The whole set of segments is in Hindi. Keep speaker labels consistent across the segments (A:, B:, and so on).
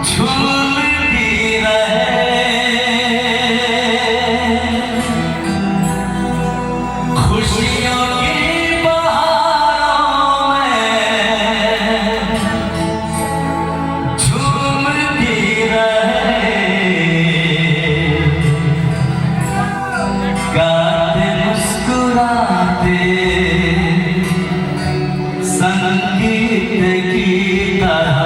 A: झूलती रहे खुशियों की बहारों में, झूमती रहे गाते मुस्कुराते संगीत की तरह।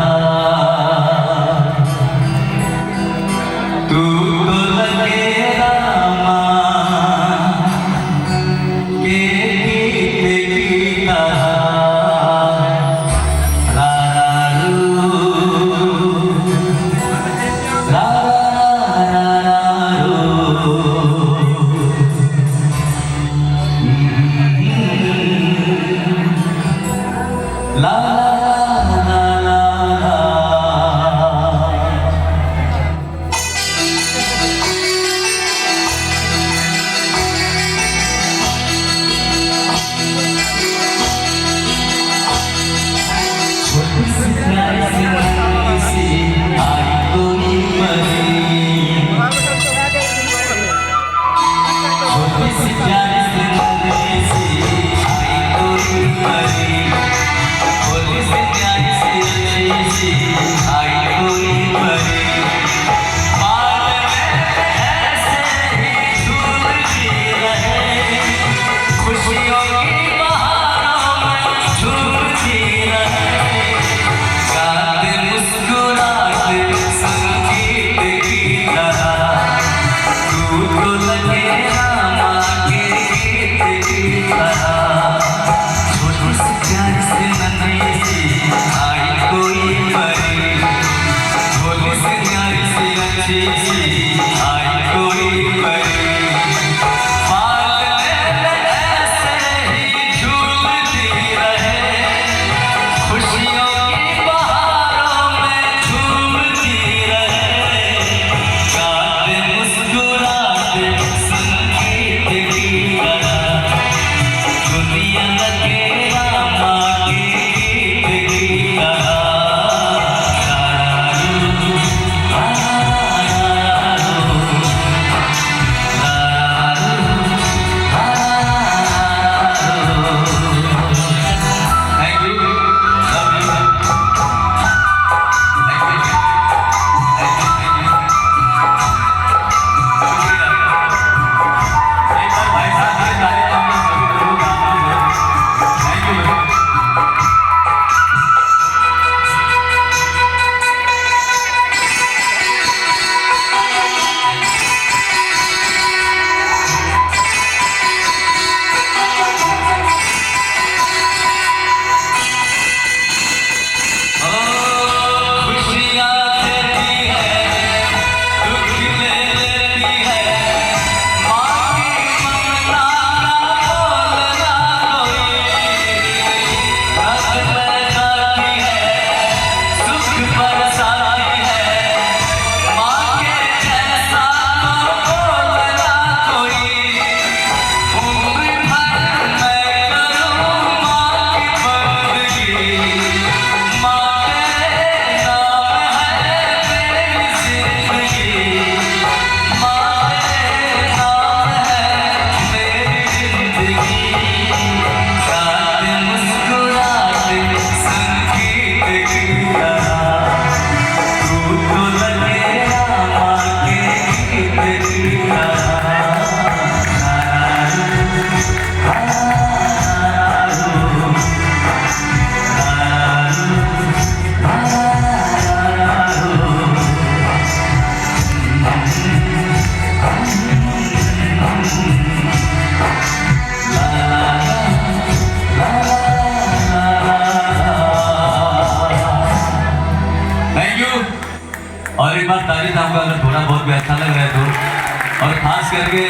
B: और एक बार ताली चाहूंगा अगर थोड़ा बहुत भी अच्छा लग रहा है तो। और खास करके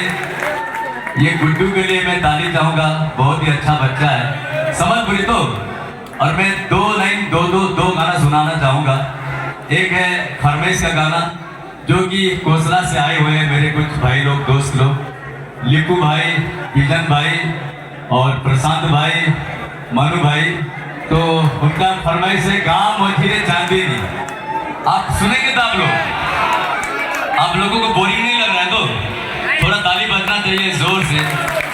B: ये गुड्डू के लिए मैं ताली चाहूंगा, बहुत ही अच्छा बच्चा है, समझ बुरी तो। और मैं दो लाइन दो गाना सुनाना चाहूंगा। एक है फरमाइश का गाना जो कि कोसला से आए हुए हैं मेरे कुछ भाई लोग, दोस्त लोग, लिपू भाई, किशन भाई और प्रशांत भाई, मनु भाई। तो उनका फरमाइश है गाँव मझिरे चांदनी। आप सुनेंगे तो आप लोगों को बोरिंग नहीं लग रहा है तो थोड़ा ताली बजना चाहिए जोर से।